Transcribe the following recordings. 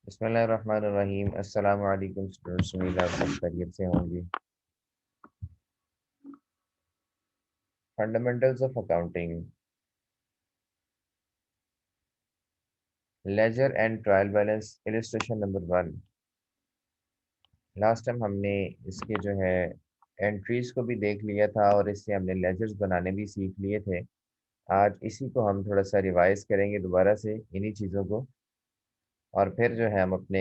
बिस्मिल्लाहिर्रहमानिर्रहीम। अस्सलामु अलैकुम स्टूडेंट्स, उम्मीद है आप सब खैरियत से होंगे। Fundamentals of accounting, ledger and trial balance, illustration number 1। Last time हमने इसके जो है एंट्रीज को भी देख लिया था और इससे हमने लेजर्स बनाने भी सीख लिए थे। आज इसी को हम थोड़ा सा रिवाइज करेंगे दोबारा से इन्हीं चीज़ों को, और फिर जो है हम अपने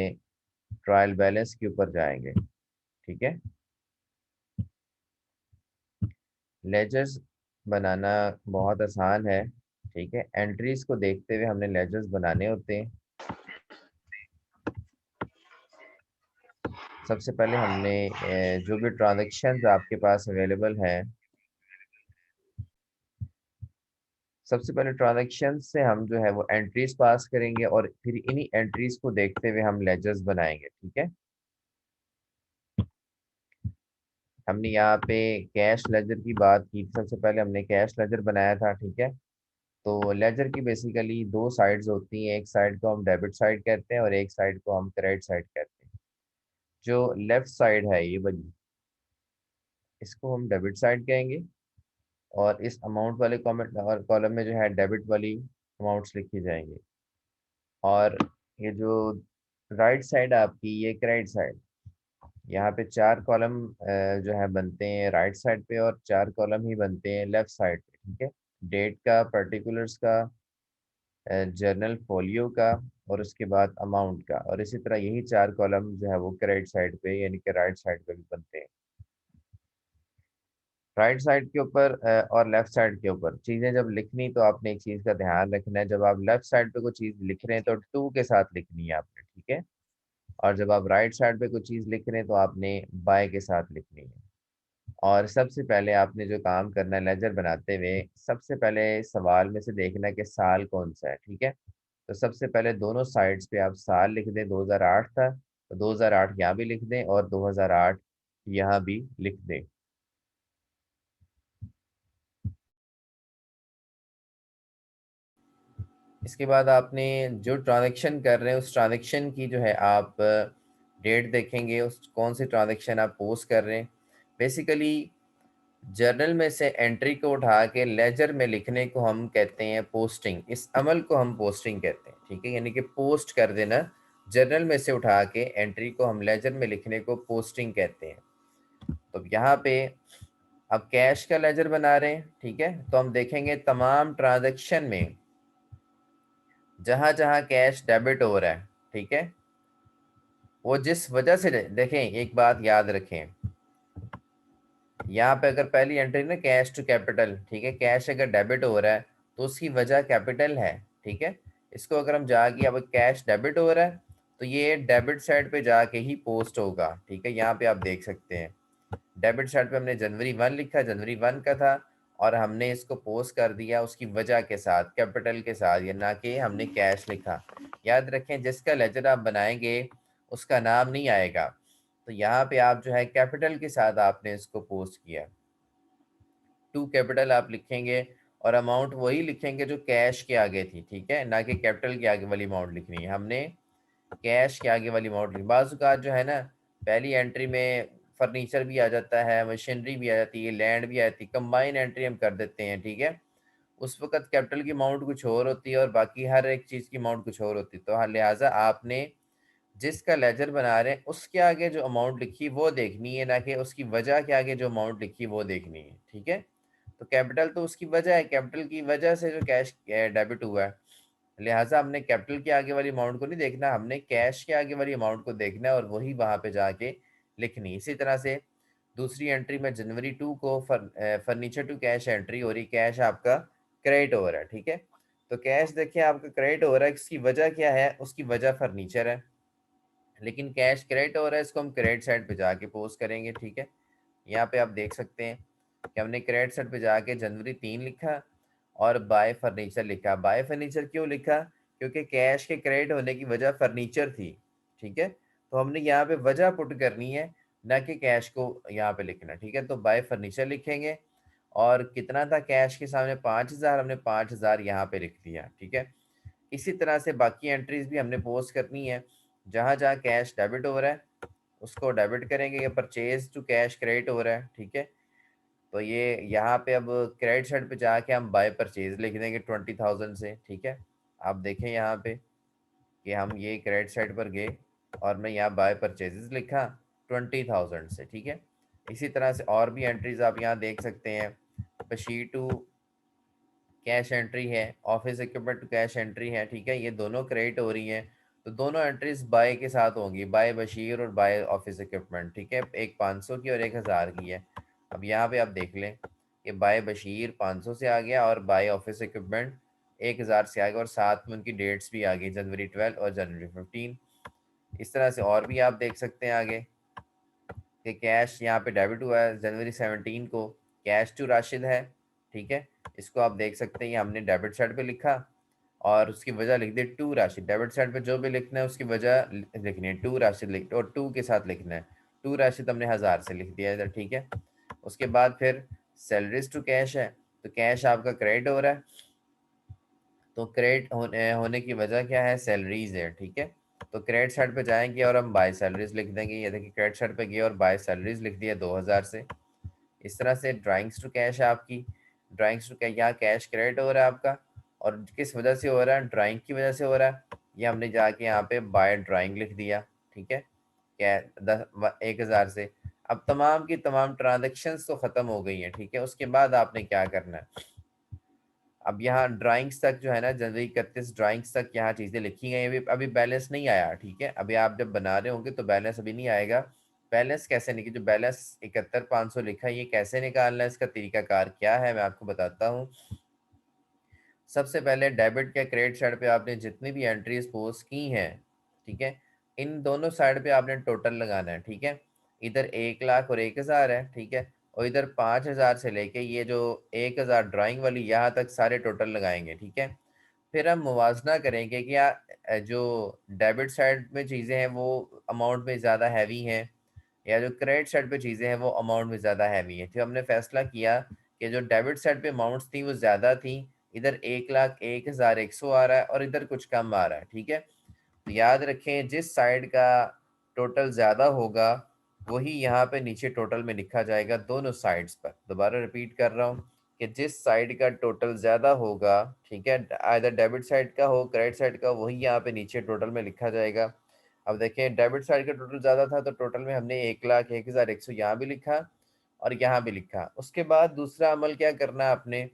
ट्रायल बैलेंस के ऊपर जाएंगे। ठीक है। लेजर्स बनाना बहुत आसान है। ठीक है, एंट्रीज को देखते हुए हमने लेजर्स बनाने होते हैं। सबसे पहले हमने जो भी ट्रांजैक्शंस आपके पास अवेलेबल हैं, सबसे पहले ट्रांजैक्शन से हम जो है वो एंट्रीज पास करेंगे और फिर इन्हीं एंट्रीज को देखते हुए हम लेजर्स बनाएंगे। ठीक है। हमने यहाँ पे कैश लेजर की बात की थी। सबसे पहले हमने कैश लेजर बनाया था। ठीक है। तो लेजर की बेसिकली दो साइड्स होती हैं, एक साइड को हम डेबिट साइड कहते हैं और एक साइड को हम क्रेडिट साइड कहते हैं। जो लेफ्ट साइड है ये वाली, इसको हम डेबिट साइड कहेंगे और इस अमाउंट वाले कॉमेंट और कॉलम में जो है डेबिट वाली अमाउंट्स लिखी जाएंगी। और ये जो राइट साइड आपकी, ये क्रेडिट साइड। यहाँ पे चार कॉलम जो है बनते हैं राइट साइड पे और चार कॉलम ही बनते हैं लेफ्ट साइड पे। ठीक है। डेट का, पर्टिकुलर्स का, जर्नल फोलियो का और उसके बाद अमाउंट का, और इसी तरह यही चार कॉलम जो है वो क्रेडिट साइड पे यानी कि राइट साइड पे भी बनते हैं। राइट साइड के ऊपर और लेफ्ट साइड के ऊपर चीज़ें जब लिखनी तो आपने एक चीज़ का ध्यान रखना है, जब आप लेफ्ट साइड पे कोई चीज़ लिख रहे हैं तो टू के साथ लिखनी है आपने। ठीक है। और जब आप राइट साइड पे कोई चीज़ लिख रहे हैं तो आपने बाय के साथ लिखनी है। और सबसे पहले आपने जो काम करना है लेजर बनाते हुए, सबसे पहले सवाल में से देखना है कि साल कौन सा है। ठीक है। तो सबसे पहले दोनों साइड्स पे आप साल लिख दें। 2008 था तो 2008 यहाँ भी लिख दें और 2008 यहाँ भी लिख दें। इसके बाद आपने जो ट्रांजैक्शन कर रहे हैं उस ट्रांजैक्शन की जो है आप डेट देखेंगे, उस कौन सी ट्रांजैक्शन आप पोस्ट कर रहे हैं। बेसिकली जर्नल में से एंट्री को उठा के लेजर में लिखने को हम कहते हैं पोस्टिंग। इस अमल को हम पोस्टिंग कहते हैं। ठीक है, यानी कि पोस्ट कर देना। जर्नल में से उठा के एंट्री को हम लेजर में लिखने को पोस्टिंग कहते हैं। तो यहाँ पे अब कैश का लेजर बना रहे हैं। ठीक है। तो हम देखेंगे तमाम ट्रांजैक्शन में जहां जहां कैश डेबिट हो रहा है, ठीक है, वो जिस वजह से, देखें एक बात याद रखें, यहाँ पे अगर पहली एंट्री ना कैश टू कैपिटल, ठीक है, कैश अगर डेबिट हो रहा है तो उसकी वजह कैपिटल है। ठीक है। इसको अगर हम जाके अब कैश डेबिट हो रहा है तो ये डेबिट साइड पे जाके ही पोस्ट होगा। ठीक है। यहाँ पे आप देख सकते हैं डेबिट साइड पे हमने जनवरी 1 लिखा, जनवरी 1 का था, और हमने इसको पोस्ट कर दिया उसकी वजह के साथ, कैपिटल के साथ, या ना कि हमने कैश लिखा। याद रखें जिसका लेजर आप बनाएंगे उसका नाम नहीं आएगा। तो यहाँ पे आप जो है कैपिटल के साथ आपने इसको पोस्ट किया, टू कैपिटल आप लिखेंगे और अमाउंट वही लिखेंगे जो कैश के आगे थी। ठीक है, ना कि कैपिटल के आगे वाली अमाउंट लिखनी है, हमने कैश के आगे वाली अमाउंट लिखी। बाज़ औक़ात जो है ना पहली एंट्री में फर्नीचर भी आ जाता है, मशीनरी भी आ जाती है, लैंड भी आती है, कंबाइन एंट्री हम कर देते हैं। ठीक है। उस वक़्त कैपिटल की अमाउंट कुछ और होती है और बाकी हर एक चीज़ की अमाउंट कुछ और होती है। तो हाँ, लिहाजा आपने जिसका लेजर बना रहे हैं उसके आगे जो अमाउंट लिखी वो देखनी है, ना कि उसकी वजह के आगे जो अमाउंट लिखी वो देखनी है। ठीक है। तो कैपिटल तो उसकी वजह है, कैपिटल की वजह से जो कैश डेबिट हुआ है, लिहाजा हमने कैपिटल के आगे वाली अमाउंट को नहीं देखना, हमने कैश के आगे वाली अमाउंट को देखना है और वही वहाँ पे जाके लिखनी। इसी तरह से दूसरी एंट्री में जनवरी 2 को फर्नीचर टू कैश एंट्री हो रही, कैश आपका क्रेडिट हो रहा है। ठीक है। तो कैश देखिए आपका क्रेडिट हो रहा है, इसकी वजह क्या है, उसकी वजह फर्नीचर है, लेकिन कैश क्रेडिट हो रहा है, इसको हम क्रेडिट साइड पे जाके पोस्ट करेंगे। ठीक है। यहाँ पे आप देख सकते हैं कि हमने क्रेडिट साइड पे जाके जनवरी 3 लिखा और बाय फर्नीचर लिखा। बाय फर्नीचर क्यों लिखा? क्योंकि कैश के क्रेडिट होने की वजह फर्नीचर थी। ठीक है। तो हमने यहाँ पे वजह पुट करनी है, ना कि कैश को यहाँ पे लिखना। ठीक है। तो बाय फर्नीचर लिखेंगे और कितना था कैश के सामने 5,000, हमने 5,000 यहाँ पे लिख दिया। ठीक है। इसी तरह से बाकी एंट्रीज भी हमने पोस्ट करनी है। जहाँ जहाँ कैश डेबिट हो रहा है उसको डेबिट करेंगे। ये परचेज टू कैश क्रेडिट हो रहा है, ठीक है। तो ये यहाँ पे अब क्रेडिट साइड पे जाके हम बाय परचेज लिख देंगे 20,000 से, ठीक है। आप देखें यहाँ पे कि हम ये क्रेडिट साइड पर गए और मैं यहाँ बाय परचेजेस लिखा 20,000 से, ठीक है। इसी तरह से और भी एंट्रीज आप यहाँ देख सकते हैं। बशीर टू कैश एंट्री है, office equipment to cash entry है, ठीक है। ये दोनों क्रेडिट हो रही हैं, तो दोनों एंट्रीज बाय के साथ होंगी, बाय बशीर और बाय ऑफिस इक्विपमेंट, ठीक है। एक 500 की और एक 1000 की है। अब यहाँ पे आप देख लें कि बाय बशीर 500 से आ गया और बाय ऑफिस इक्विपमेंट 1000 से आ गया, और साथ में उनकी डेट्स भी आ गई, जनवरी 12 और जनवरी 15। इस तरह से और भी आप देख सकते हैं आगे कि कैश यहाँ पे डेबिट हुआ है जनवरी 17 को, कैश टू राशिद है, ठीक है। इसको आप देख सकते हैं, ये हमने डेबिट साइड पे लिखा और उसकी वजह लिख दी टू राशिद। डेबिट साइड पे जो भी लिखना है उसकी वजह लिखनी है, टू राशिद लिख, और टू के साथ लिखना है। टू राशिद हमने 1000 से लिख दिया इधर, ठीक है। उसके बाद फिर सैलरीज टू कैश है, तो कैश आपका क्रेडिट हो रहा है, तो क्रेडिट होने की वजह क्या है, सैलरीज है, ठीक है। तो क्रेडिट साइड पे जाएंगे और हम बाय सैलरीज लिख देंगे। ये देखिए क्रेडिट साइड पे गए और बाय सैलरीज लिख दिया 2000 से। इस तरह से ड्राइंग्स टू कैश है आपकी, ड्राइंग्स टू कैश, यहाँ कैश क्रेडिट हो रहा है आपका, और किस वजह से हो रहा है, ड्राइंग की वजह से हो रहा है। ये हमने जाके यहाँ पे बाय ड्राइंग लिख दिया, ठीक है। क्या 1000 से। अब तमाम की तमाम ट्रांजेक्शन्स तो ख़त्म हो गई हैं, ठीक है। उसके बाद आपने क्या करना है, अब यहाँ ड्राइंग्स तक जो है ना, जनवरी 31 ड्राइंग्स तक यहाँ चीज़ें लिखी गई हैं। अभी बैलेंस नहीं आया, ठीक है। अभी आप जब बना रहे होंगे तो बैलेंस अभी नहीं आएगा। बैलेंस कैसे निकले, जो बैलेंस 71,500 लिखा है, ये कैसे निकालना है, इसका तरीकाकार क्या है, मैं आपको बताता हूँ। सबसे पहले डेबिट या क्रेडिट साइड पे आपने जितनी भी एंट्रीज पोस्ट की हैं, ठीक है, इन दोनों साइड पे आपने टोटल लगाना है, ठीक है। इधर 1 लाख और 1000 है, ठीक है। और इधर 5000 से लेके ये जो 1000 ड्राइंग वाली यहाँ तक सारे टोटल लगाएंगे, ठीक है। फिर हम मुवाजना करेंगे कि जो डेबिट साइड में चीज़ें हैं वो अमाउंट में ज़्यादा हैवी हैं, या जो क्रेडिट साइड पे चीज़ें हैं वो अमाउंट में ज़्यादा हैवी हैं। फिर हमने फैसला किया कि जो डेबिट साइड पे अमाउंट्स थी वो ज़्यादा थी, इधर 1,01,100 आ रहा है और इधर कुछ कम आ रहा है, ठीक है। तो याद रखें जिस साइड का टोटल ज़्यादा होगा वही यहाँ पे नीचे टोटल में लिखा जाएगा, दोनों साइड्स पर। दोबारा रिपीट कर रहा हूँ कि जिस साइड का टोटल ज़्यादा होगा, ठीक है, आइदर डेबिट साइड का हो क्रेडिट साइड का, वही यहाँ पे नीचे टोटल में लिखा जाएगा। अब देखें डेबिट साइड का टोटल ज़्यादा था तो टोटल में हमने 1,01,100 यहाँ भी लिखा और यहाँ भी लिखा। उसके बाद दूसरा अमल क्या करना है आपने,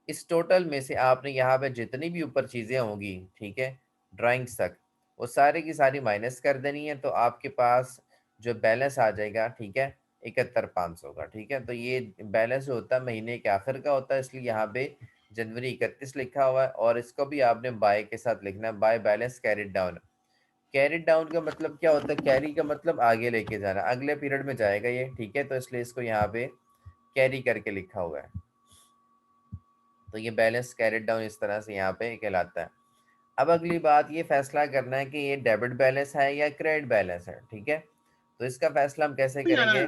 इस टोटल में से आपने यहाँ पे जितनी भी ऊपर चीज़ें होंगी, ठीक है, ड्राइंग्स तक, वो सारी की सारी माइनस कर देनी है, तो आपके पास जो बैलेंस आ जाएगा, ठीक है, 71,500 का, ठीक है। तो ये बैलेंस जो होता है महीने के आखिर का होता है, इसलिए यहाँ पे जनवरी 31 लिखा हुआ है, और इसको भी आपने बाय के साथ लिखना है, by balance carried down. Carried down का मतलब क्या होता है, कैरी का मतलब आगे लेके जाना, अगले पीरियड में जाएगा ये, ठीक है। तो इसलिए इसको यहाँ पे कैरी करके लिखा हुआ है। तो ये बैलेंस कैरिड डाउन इस तरह से यहाँ पे कहलाता है। अब अगली बात ये फैसला करना है कि ये डेबिट बैलेंस है या क्रेडिट बैलेंस है, ठीक है। तो इसका फैसला हम कैसे करेंगे,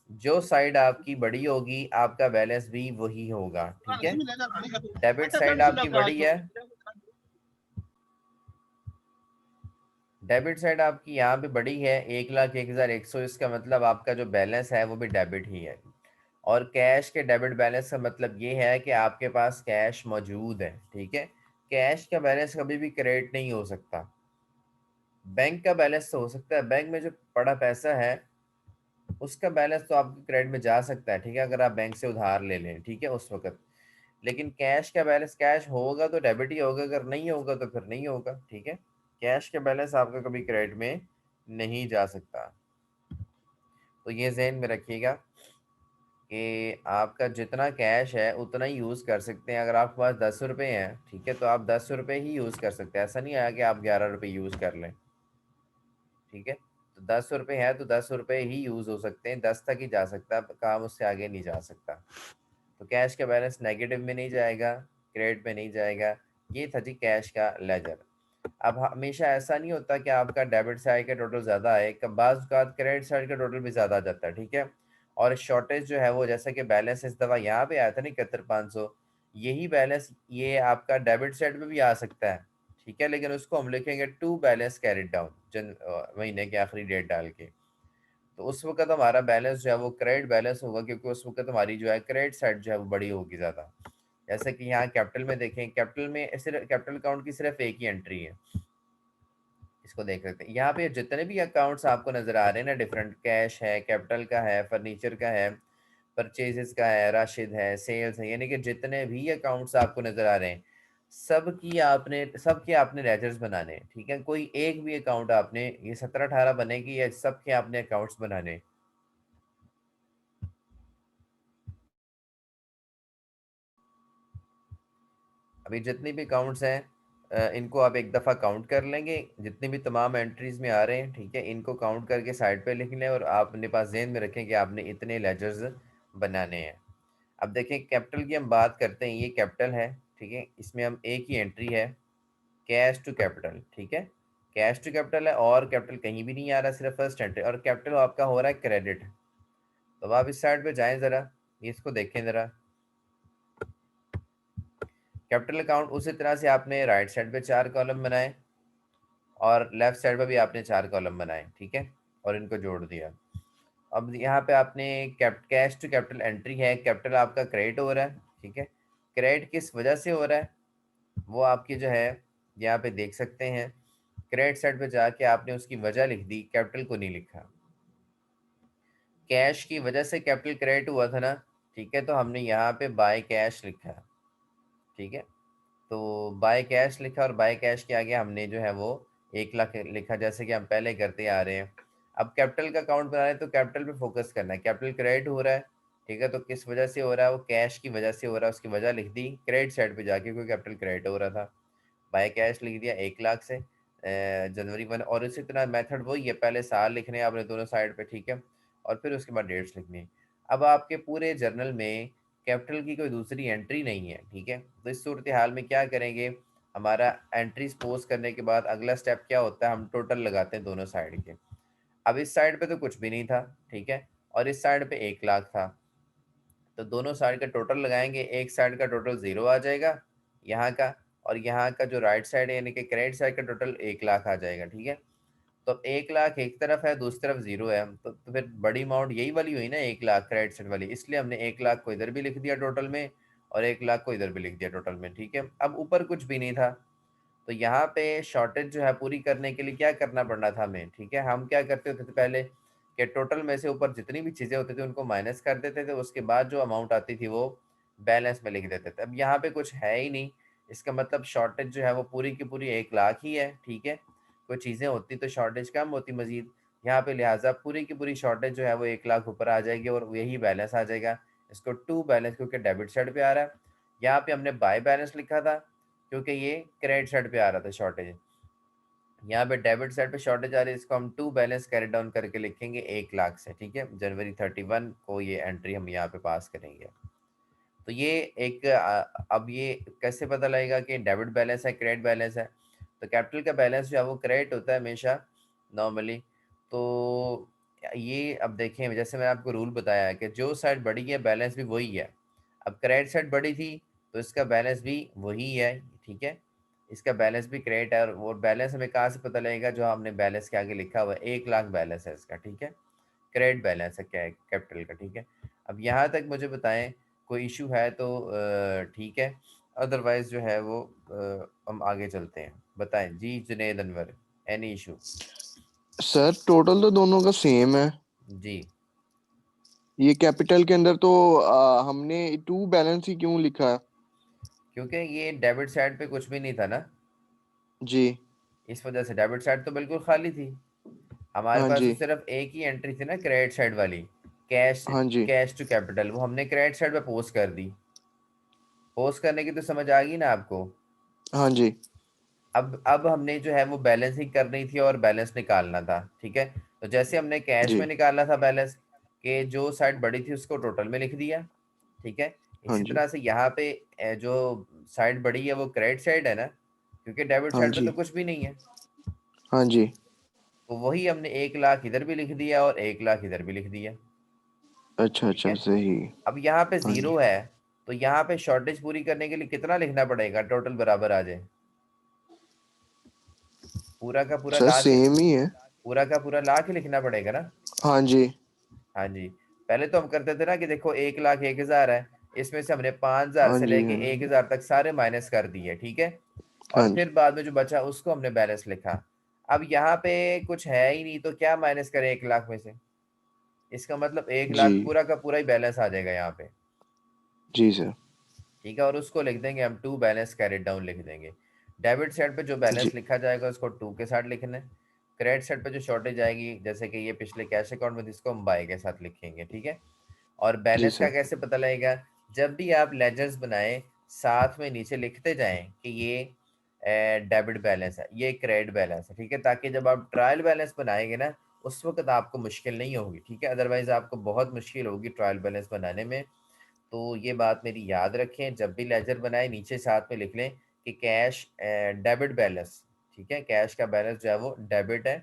जो साइड आपकी बड़ी होगी आपका बैलेंस भी वही होगा, ठीक है। डेबिट साइड आपकी बड़ी है, डेबिट साइड आपकी यहाँ पे बड़ी है 1,01,100, इसका मतलब आपका जो बैलेंस है वो भी डेबिट ही है। और कैश के डेबिट बैलेंस का मतलब ये है कि आपके पास कैश मौजूद है, ठीक है। कैश का बैलेंस कभी भी क्रेडिट नहीं हो सकता। बैंक का बैलेंस तो हो सकता है, बैंक में जो पड़ा पैसा है उसका बैलेंस तो आपके क्रेडिट में जा सकता है, ठीक है, अगर आप बैंक से उधार ले लें, ठीक है, उस वक्त। लेकिन कैश का बैलेंस कैश होगा तो डेबिट ही होगा, अगर नहीं होगा तो फिर नहीं होगा, ठीक है। कैश का बैलेंस आपका कभी क्रेडिट में नहीं जा सकता। तो ये जहन में रखिएगा कि आपका जितना कैश है उतना ही यूज़ कर सकते हैं। अगर आपके पास 10 रुपये हैं, ठीक है, तो आप 10 रुपये ही यूज़ कर सकते हैं, ऐसा नहीं आया कि आप 11 रुपये यूज़ कर लें, ठीक है। तो 10 रुपये है तो 10 रुपये ही यूज़ हो सकते हैं, 10 तक ही जा सकता है काम, उससे आगे नहीं जा सकता। तो कैश का बैलेंस नेगेटिव में नहीं जाएगा, क्रेडिट में नहीं जाएगा। ये था जी कैश का लेजर। अब हमेशा ऐसा नहीं होता कि आपका डेबिट साइड का टोटल ज़्यादा आए, कब बाज़ क्रेडिट साइड का टोटल भी ज़्यादा आ जाता है, ठीक है। और शॉर्टेज जो है वो, जैसा कि बैलेंस इस दफ़ा यहाँ पे आया था ना 71,500, यही बैलेंस ये आपका डेबिट साइड पे भी आ सकता है, ठीक है, लेकिन उसको हम लिखेंगे टू बैलेंस कैरिड डाउन महीने के आखिरी डेट डाल के। तो उस वक्त हमारा बैलेंस जो है वो क्रेडिट बैलेंस होगा, क्योंकि उस वक्त हमारी जो है क्रेडिट साइड जो है वो बड़ी होगी ज़्यादा। जैसे कि यहाँ कैपिटल में देखें, कैपिटल में सिर्फ कैपिटल अकाउंट की सिर्फ एक ही एंट्री है, इसको देख सकते हैं। यहाँ पे जितने भी अकाउंट्स आपको नजर आ रहे हैं ना, डिफरेंट, कैश है, कैपिटल का है, फर्नीचर का है, परचेजेस का है, राशिद है, सेल्स है, यानी कि जितने भी अकाउंट्स आपको नजर आ रहे हैं सबके आपने लेजर्स बनाने हैं। ठीक है, कोई एक भी अकाउंट आपने, ये 17-18 बनेगी, या सबके आपने अकाउंट्स बनाने हैं। अभी जितनी भी अकाउंट्स हैं इनको आप एक दफ़ा काउंट कर लेंगे, जितनी भी तमाम एंट्रीज में आ रहे हैं। ठीक है, इनको काउंट करके साइड पे लिख लें और आप अपने पास ज़हन में रखें कि आपने इतने लेजर्स बनाने हैं। अब देखें, कैपिटल की हम बात करते हैं, ये कैपिटल है। ठीक है, इसमें हम एक ही एंट्री है, कैश टू कैपिटल। ठीक है, कैश टू कैपिटल है और कैपिटल कहीं भी नहीं आ रहा, सिर्फ फर्स्ट एंट्री, और कैपिटल आपका हो रहा है क्रेडिट। तो अब आप इस साइड पे जाएं ज़रा, इसको देखें ज़रा। कैपिटल अकाउंट उसी तरह से आपने राइट साइड पे 4 कॉलम बनाए और लेफ्ट साइड पे भी आपने 4 कॉलम बनाए। ठीक है, और इनको जोड़ दिया। अब यहाँ पे आपने कैश टू कैपिटल एंट्री है, कैपिटल आपका क्रेडिट हो रहा है। ठीक है, क्रेडिट किस वजह से हो रहा है वो आपकी जो है यहाँ पे देख सकते हैं। क्रेडिट साइड पे जाके आपने उसकी वजह लिख दी, कैपिटल को नहीं लिखा। कैश की वजह से कैपिटल क्रेडिट हुआ था ना, ठीक है, तो हमने यहाँ पे बाय कैश लिखा। ठीक है, तो बाय कैश लिखा और बाय कैश के आगे हमने जो है वो 1 लाख लिखा, जैसे कि हम पहले करते आ रहे हैं। अब कैपिटल का अकाउंट बना रहे हैं तो कैपिटल पे फोकस करना है, कैपिटल क्रेडिट हो रहा है। ठीक है, तो किस वजह से हो रहा है, वो कैश की वजह से हो रहा है, उसकी वजह लिख दी क्रेडिट साइड पे जाके, क्योंकि कैपिटल क्रेडिट हो रहा था। बाय कैश लिख दिया 1 लाख से जनवरी 1, और इसी तरह मेथड वही है, पहले साल लिखने हैं आपने दोनों साइड पे। ठीक है, और फिर उसके बाद डेट्स लिखनी है। अब आपके पूरे जर्नल में कैपिटल की कोई दूसरी एंट्री नहीं है। ठीक है, तो इस सूरत हाल में क्या करेंगे, हमारा एंट्रीज पोस्ट करने के बाद अगला स्टेप क्या होता है, हम टोटल लगाते हैं दोनों साइड के। अब इस साइड पे तो कुछ भी नहीं था, ठीक है, और इस साइड पे 1 लाख था, तो दोनों साइड का टोटल लगाएंगे, एक साइड का टोटल 0 आ जाएगा यहाँ का, और यहाँ का जो राइट साइड है यानी कि क्रेडिट साइड का टोटल 1 लाख आ जाएगा। ठीक है, तो 1 लाख एक तरफ है, दूसरी तरफ 0 है, तो फिर बड़ी अमाउंट यही वाली हुई ना, 1 लाख क्रेडिट साइड वाली, इसलिए हमने 1 लाख को इधर भी लिख दिया टोटल में, और 1 लाख को इधर भी लिख दिया टोटल में। ठीक है, अब ऊपर कुछ भी नहीं था, तो यहाँ पे शॉर्टेज जो है पूरी करने के लिए क्या करना पड़ना था हमें। ठीक है, हम क्या करते होते थे पहले कि टोटल में से ऊपर जितनी भी चीज़ें होती थी उनको माइनस कर देते थे, उसके बाद जो अमाउंट आती थी वो बैलेंस में लिख देते थे। अब यहाँ पे कुछ है ही नहीं, इसका मतलब शॉर्टेज जो है वो पूरी की पूरी 1 लाख ही है। ठीक है, कोई चीज़ें होती तो शॉर्टेज कम होती मजीद, यहाँ पे लिहाजा पूरी की पूरी शॉर्टेज जो है वो 1 लाख ऊपर आ जाएगी और यही बैलेंस आ जाएगा। इसको टू बैलेंस, क्योंकि डेबिट साइड पे आ रहा है, यहाँ पे हमने बाय बैलेंस लिखा था क्योंकि ये क्रेडिट साइड पे आ रहा था शॉर्टेज, यहाँ पे डेबिट साइड पे शॉर्टेज आ रही है, इसको हम टू बैलेंस कैरी डाउन करके लिखेंगे 1 लाख से। ठीक है, जनवरी 31 को ये एंट्री हम यहाँ पे पास करेंगे। तो ये एक अब ये कैसे पता लगेगा कि डेबिट बैलेंस है क्रेडिट बैलेंस है, तो कैपिटल का बैलेंस जो है वो क्रेडिट होता है हमेशा नॉर्मली। तो ये अब देखें, जैसे मैंने आपको रूल बताया है कि जो साइड बड़ी है बैलेंस भी वही है। अब क्रेडिट साइड बड़ी थी तो इसका बैलेंस भी वही है। ठीक है, इसका बैलेंस भी क्रेडिट है, और वो बैलेंस हमें कहाँ से पता लगेगा, जो हमने बैलेंस के आगे लिखा हुआ है 1 लाख बैलेंस है इसका। ठीक है, क्रेडिट बैलेंस है क्या है कैपिटल का। ठीक है, अब यहाँ तक मुझे बताएं, कोई इशू है तो ठीक है, अदरवाइज जो है वो हम आगे चलते हैं। बताएं जी Junaid Anwar, any issue? Sir total तो दोनों का सेम है। जी, ये कैपिटल के अंदर तो हमने टू बैलेंस ही क्यों लिखा है? क्योंकि ये डेबिट साइड पे कुछ भी नहीं था ना, जी। इस वजह से डेबिट साइड तो बिल्कुल खाली थी, हमारे हाँ पास तो जी। सिर्फ एक ही एंट्री थी ना क्रेडिट साइड वाली, कैश, हाँ जी। कैश टू कैपिटल, वो हमने क्रेडिट साइड पे पोस्ट कर दी। पोस्ट करने की तो समझ आ गई ना आपको? हाँ जी। अब हमने जो है वो बैलेंसिंग करनी थी और बैलेंस निकालना था। ठीक है, तो जैसे हमने कैश जी। में निकालना था बैलेंस, के जो साइड बड़ी थी उसको टोटल में लिख दिया। ठीक है, हाँ इसी जी। तरह से यहाँ पे जो साइड बड़ी है वो क्रेडिट साइड है ना, क्योंकि डेबिट हाँ साइड पे तो जी। कुछ भी नहीं है, हाँ जी। तो वही हमने 1 लाख इधर भी लिख दिया और 1 लाख इधर भी लिख दिया। अच्छा ठीक अच्छा, है, सही। अब यहाँ पे हाँ जी। 0 है, तो यहाँ पे शॉर्टेज पूरी करने के लिए कितना लिखना पड़ेगा टोटल बराबर आ जाए? पूरा का पूरा सर ला के, सेम ही है। पूरा का पूरा ला के लिखना पड़ेगा ना। हाँ जी। हाँ जी। पहले तो हम करते थे ना कि देखो 1,01,000 है, इसमें से हमने 5,000 हाँ से जी। लेके हाँ जी। 1,000 तक सारे माइनस कर दिए, ठीक है। और हाँ फिर जी। बाद में जो बचा उसको हमने बैलेंस लिखा। अब यहाँ पे कुछ है ही नहीं तो क्या माइनस करें 1,00,000 में से, इसका मतलब 1,00,000 जी। पूरा का पूरा ही बैलेंस आ जाएगा यहाँ पे, जी सर। ठीक है। और उसको लिख देंगे हम टू बैलेंस कैरिड डाउन लिख देंगे। डेबिट साइड पे जो बैलेंस जी। लिखा जाएगा उसको टू के साथ लिखना है। क्रेडिट साइड पे जो शॉर्टेज आएगी, जैसे कि ये पिछले कैश अकाउंट में थी, इसको हम बाय के साथ लिखेंगे, ठीक है। और जी बैलेंस का सर। कैसे पता लगेगा, जब भी आप लेजर्स बनाएं साथ में नीचे लिखते जाएं कि ये डेबिट बैलेंस है, ये क्रेडिट बैलेंस है, ठीक है, ताकि जब आप ट्रायल बैलेंस बनाएंगे ना उस वक्त आपको मुश्किल नहीं होगी, ठीक है। अदरवाइज आपको बहुत मुश्किल होगी ट्रायल बैलेंस बनाने में। तो ये बात मेरी याद रखें, जब भी लेजर बनाए नीचे साथ में लिख लें कि कैश डेबिट बैलेंस, ठीक है, कैश का बैलेंस जो है वो डेबिट है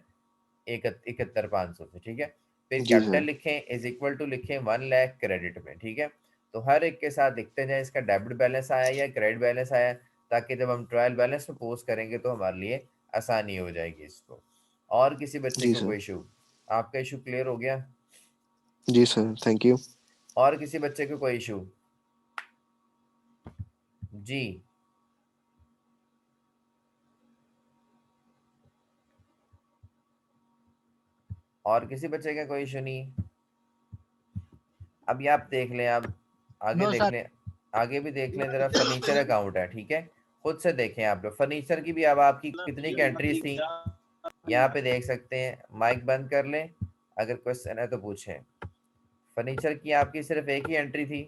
71,500 से, ठीक है। फिर जी कैपिटल सर। लिखें इज इक्वल टू लिखें 1,00,000 क्रेडिट में, ठीक है। तो हर एक के साथ लिखते जाएं इसका डेबिट बैलेंस आया या क्रेडिट बैलेंस आया, ताकि जब हम ट्रायल बैलेंस में पोस्ट करेंगे तो हमारे लिए आसानी हो जाएगी इसको। और किसी बच्चे जी को सर। कोई इशू, आपका इशू क्लियर हो गया? जी सर, थैंक यू। और किसी बच्चे को कोई इशू? जी। और किसी बच्चे का कोई इशू नहीं? अब ये आप देख लें, आप आगे नो देख सर। लें, आगे भी देख लें जरा, फर्नीचर अकाउंट है, ठीक है। खुद से देखें आप लोग फर्नीचर की भी, अब आपकी कितनी कंट्रीज थी यहाँ पे देख सकते हैं। माइक बंद कर लें, अगर क्वेश्चन है तो पूछें। फर्नीचर की आपकी सिर्फ एक ही एंट्री थी,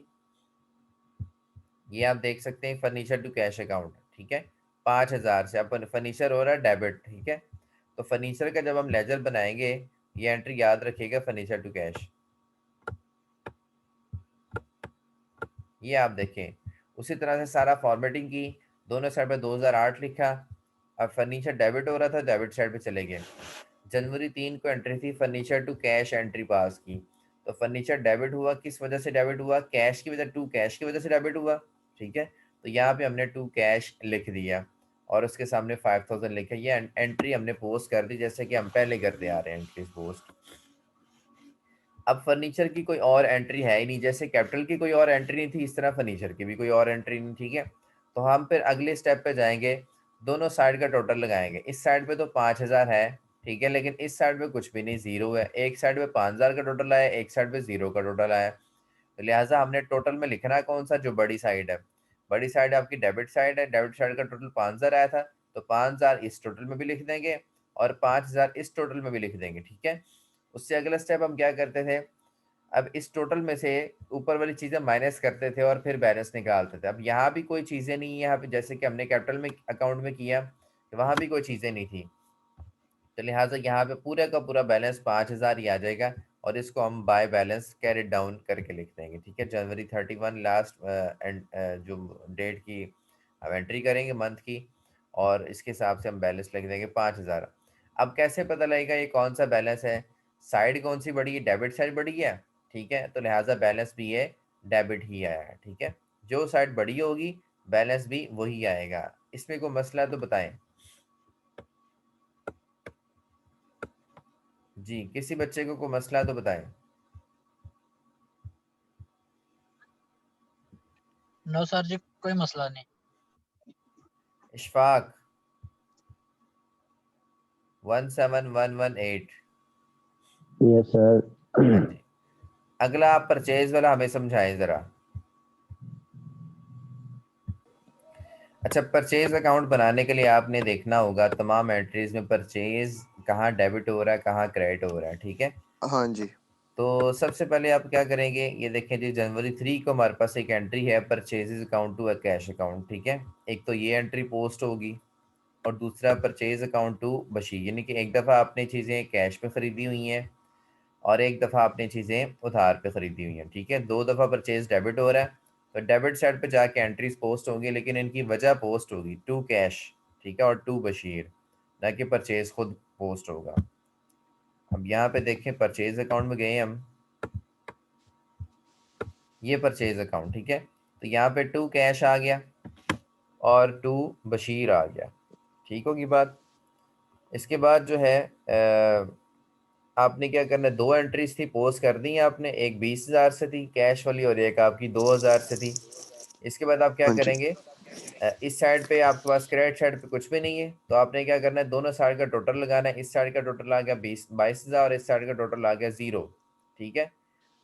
ये आप देख सकते हैं, फर्नीचर टू कैश अकाउंट, ठीक है। 5,000 से अपन फर्नीचर हो रहा है डेबिट, ठीक है। तो फर्नीचर का जब हम लेजर बनाएंगे, ये एंट्री याद रखिएगा, फर्नीचर टू कैश, ये आप देखें। उसी तरह से सारा फॉर्मेटिंग की, दोनों साइड पे 2008 लिखा। अब फर्नीचर डेबिट हो रहा था, डेबिट साइड पे चले गए। जनवरी 3 को एंट्री थी furniture to cash entry pass की, तो फर्नीचर डेबिट हुआ, किस वजह से डेबिट हुआ, कैश की वजह, टू कैश की वजह से डेबिट हुआ, ठीक है। तो यहाँ पे हमने टू कैश लिख दिया और उसके सामने 5,000 लिखा, ये एंट्री हमने पोस्ट कर दी जैसे कि हम पहले करते आ रहे हैं एंट्रीज पोस्ट। अब फर्नीचर की कोई और एंट्री है ही नहीं, जैसे कैपिटल की कोई और एंट्री नहीं थी, इस तरह फर्नीचर की भी कोई और एंट्री नहीं, ठीक है। तो हम फिर अगले स्टेप पे जाएंगे, दोनों साइड का टोटल लगाएंगे। इस साइड पे तो 5,000 है, ठीक है, लेकिन इस साइड पे कुछ भी नहीं, जीरो है। एक साइड पे 5,000 का टोटल आया, एक साइड पे जीरो का टोटल आया। तो लिहाजा हमने टोटल में लिखना है कौन सा, जो बड़ी साइड है। बड़ी साइड आपकी डेबिट साइड है, डेबिट साइड का टोटल 5,000 आया था, तो 5,000 इस टोटल में भी लिख देंगे और 5,000 इस टोटल में भी लिख देंगे, ठीक है। उससे अगला स्टेप हम क्या करते थे, अब इस टोटल में से ऊपर वाली चीज़ें माइनस करते थे और फिर बैलेंस निकालते थे। अब यहाँ भी कोई चीज़ें नहीं है, यहाँ पे जैसे कि हमने कैपिटल में अकाउंट में किया, तो वहाँ भी कोई चीज़ें नहीं थी, तो लिहाजा यहाँ पे पूरा का पूरा बैलेंस 5,000 ही आ जाएगा। और इसको हम बाय बैलेंस कैरी डाउन करके लिख देंगे, ठीक है। January 31 लास्ट एंड जो डेट की हम एंट्री करेंगे मंथ की, और इसके हिसाब से हम बैलेंस लिख देंगे 5,000। अब कैसे पता लगेगा ये कौन सा बैलेंस है, साइड कौन सी बड़ी है, डेबिट साइड बड़ी है, ठीक है, तो लिहाजा बैलेंस भी ये डेबिट ही आया है, ठीक है। जो साइड बड़ी होगी बैलेंस भी वही आएगा। इसमें कोई मसला है तो बताएं जी, किसी बच्चे को कोई मसला है तो बताएं। नो सर जी, कोई मसला नहीं। इशफाक 17118। Yes sir. हाँ जी। अगला आप परचेज वाला हमें समझाएं जरा। अच्छा, परचेज अकाउंट बनाने के लिए आपने देखना होगा तमाम एंट्रीज में परचेज कहाँ डेबिट हो रहा है, कहाँ क्रेडिट हो रहा है, ठीक है। हाँ जी। तो सबसे पहले आप क्या करेंगे, ये देखें जी, January 3 को हमारे पास एक एंट्री है purchases account to cash account, ठीक है। एक तो ये एंट्री पोस्ट होगी और दूसरा परचेज अकाउंट टू बशीर, यानी कि एक दफ़ा आपने चीज़ें कैश पे ख़रीदी हुई हैं और एक दफ़ा आपने चीज़ें उधार पे ख़रीदी हुई हैं, ठीक है। दो दफ़ा परचेज डेबिट हो रहा है, तो डेबिट साइड पे जाके एंट्रीज पोस्ट होंगी, लेकिन इनकी वजह पोस्ट होगी टू कैश, ठीक है, और टू बशीर, ना कि परचेज खुद पोस्ट होगा। अब यहाँ पे देखें परचेज अकाउंट में गए हम, ये परचेज अकाउंट, ठीक है। तो यहाँ पे टू कैश आ गया और टू बशीर आ गया, ठीक होगी बात। इसके बाद जो है आपने क्या करना है, 2 एंट्रीज थी पोस्ट कर दी आपने, एक 20,000 से थी कैश वाली और एक आपकी 2,000 से थी। इसके बाद आप क्या हाँ जी। करेंगे, इस साइड पे आपके पास क्रेडिट साइड पे कुछ भी नहीं है, तो आपने क्या करना है, दोनों साइड का टोटल लगाना है। इस साइड का टोटल आ गया 22,000 और इस साइड का टोटल आ गया 0। ठीक है,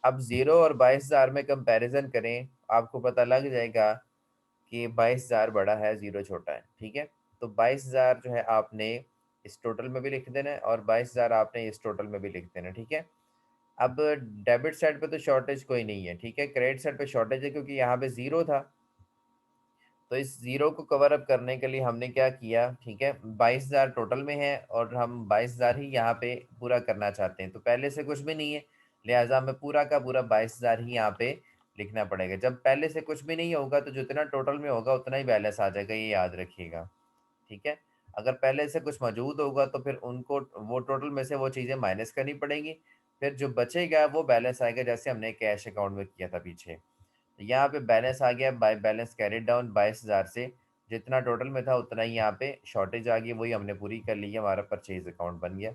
अब 0 और 22,000 में कंपैरिजन करें, आपको पता लग जाएगा कि 22,000 बड़ा है, 0 छोटा है। ठीक है, तो 22,000 जो है आपने इस टोटल में भी लिख देना है और 22,000 आपने इस टोटल में भी लिख देना है। ठीक है, अब डेबिट साइड पे तो शॉर्टेज कोई नहीं है। ठीक है, क्रेडिट साइड पे शॉर्टेज है क्योंकि यहाँ पे 0 था, तो इस 0 को कवर अप करने के लिए हमने क्या किया, ठीक है, 22,000 टोटल में है और हम 22,000 ही यहाँ पे पूरा करना चाहते हैं, तो पहले से कुछ भी नहीं है, लिहाजा हमें पूरा का पूरा 22,000 ही यहाँ पे लिखना पड़ेगा। जब पहले से कुछ भी नहीं होगा तो जितना टोटल में होगा उतना ही बैलेंस आ जाएगा, ये याद रखिएगा। ठीक है, अगर पहले से कुछ मौजूद होगा तो फिर उनको वो टोटल में से वो चीज़ें माइनस करनी पड़ेंगी, फिर जो बचेगा वो बैलेंस आएगा, जैसे हमने कैश अकाउंट में किया था पीछे। तो यहाँ पे बैलेंस आ गया, बाय बैलेंस कैरिड डाउन 22,000 से जितना टोटल में था उतना ही यहाँ पे शॉर्टेज आ गई, वही हमने पूरी कर ली है, हमारा परचेज अकाउंट बन गया।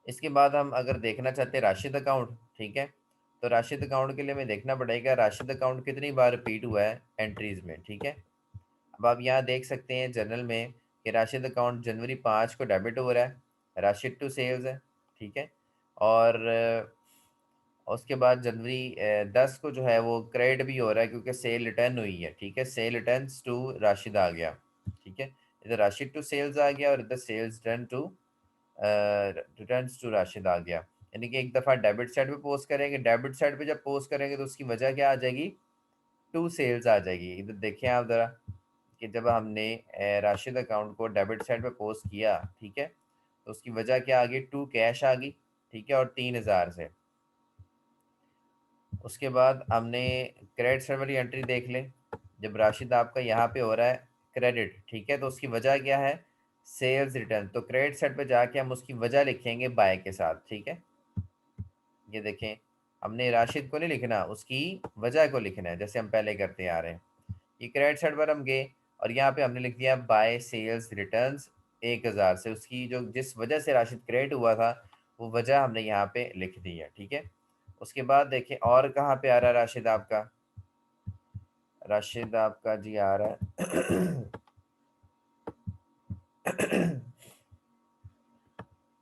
इसके बाद हम अगर देखना चाहते हैं राशिद अकाउंट, ठीक है, तो राशिद अकाउंट के लिए हमें देखना पड़ेगा राशिद अकाउंट कितनी बार रिपीट हुआ है एंट्रीज में। ठीक है, अब आप यहाँ देख सकते हैं जनरल में कि राशिद अकाउंट जनवरी 5 को डेबिट हो रहा है, राशिद टू सेल्स है। ठीक है, और उसके बाद जनवरी 10 को जो है वो क्रेडिट भी हो रहा है क्योंकि सेल रिटर्न हुई है। ठीक है, सेल रिटर्न टू राशिद आ गया। ठीक है, इधर राशिद टू सेल्स आ गया और इधर सेल्स रिटर्न टू राशिद आ गया। यानी कि एक दफ़ा डेबिट साइड पे पोस्ट करेंगे, डेबिट साइड पे जब पोस्ट करेंगे तो उसकी वजह क्या आ जाएगी, टू सेल्स आ जाएगी। इधर देखें आप ज़रा कि जब हमने राशिद अकाउंट को डेबिट साइड पे पोस्ट किया, ठीक है, तो उसकी वजह क्या आ गई, टू कैश आ गई। ठीक है, और 3,000 से। उसके बाद हमने क्रेडिट साइड वाली एंट्री देख लें, जब राशिद आपका यहाँ पे हो रहा है क्रेडिट, ठीक है, तो उसकी वजह क्या है, सेल्स रिटर्न। तो क्रेडिट साइड पे जाके हम उसकी वजह लिखेंगे बाय के साथ। ठीक है, ये देखें, हमने राशिद को नहीं लिखना, उसकी वजह को लिखना है, जैसे हम पहले करते आ रहे हैं। ये क्रेडिट साइड पर हम गए और यहाँ पे हमने लिख दिया बाय सेल्स रिटर्न्स 1,000 से, उसकी जो जिस वजह से राशिद क्रेडिट हुआ था वो वजह हमने यहाँ पे लिख दी है। ठीक है, उसके बाद देखें और कहाँ पे आ रहा है राशिद आपका, राशिद आपका जी आ रहा है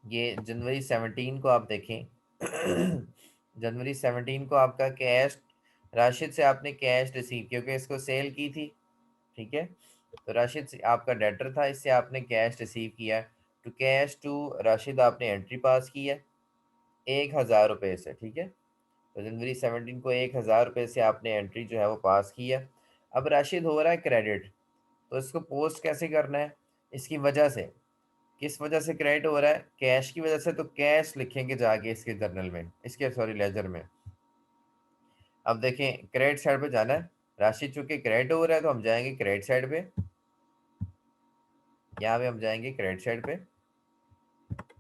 ये जनवरी 17 को आप देखें जनवरी 17 को आपका कैश, राशिद से आपने कैश रिसीव क्योंकि इसको सेल की थी। ठीक है, तो राशिद से आपका डेटर था, इससे आपने कैश रिसीव किया। टू कैश टू राशिद आपने एंट्री पास की है 1,000 रुपये से। ठीक है, तो जनवरी 17 को 1,000 रुपये से आपने एंट्री जो है वो पास की है। अब राशिद हो रहा है क्रेडिट, तो इसको पोस्ट कैसे करना है, इसकी वजह से, किस वजह से क्रेडिट हो रहा है, कैश की वजह से, तो कैश लिखेंगे जाके इसके जर्नल में, इसके सॉरी लेजर में। अब देखें क्रेडिट साइड पे जाना है, राशि चूंकि क्रेडिट हो रहा है तो हम जाएंगे क्रेडिट साइड पे, यहाँ पे हम जाएंगे क्रेडिट साइड पे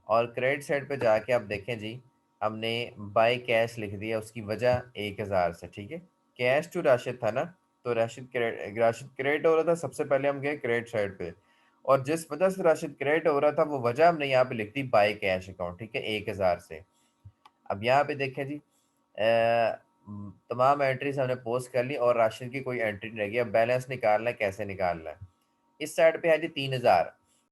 और क्रेडिट साइड पे जाके आप देखें जी, हमने बाय कैश लिख दिया, उसकी वजह 1,000 से। ठीक है, कैश टू राशिद था ना, तो राशिद क्रेडिट हो रहा था, सबसे पहले हम गए क्रेडिट साइड पे और जिस वजह से राशिद क्रेडिट हो रहा था वो वजह हमने यहाँ पे लिख दी बाय कैश अकाउंट। ठीक है, 1,000 से। अब यहाँ पे देखें जी, तमाम एंट्रीज हमने पोस्ट कर ली और राशिद की कोई एंट्री नहीं रह गई। अब बैलेंस निकालना है, कैसे निकालना है, इस साइड पे है जी 3,000,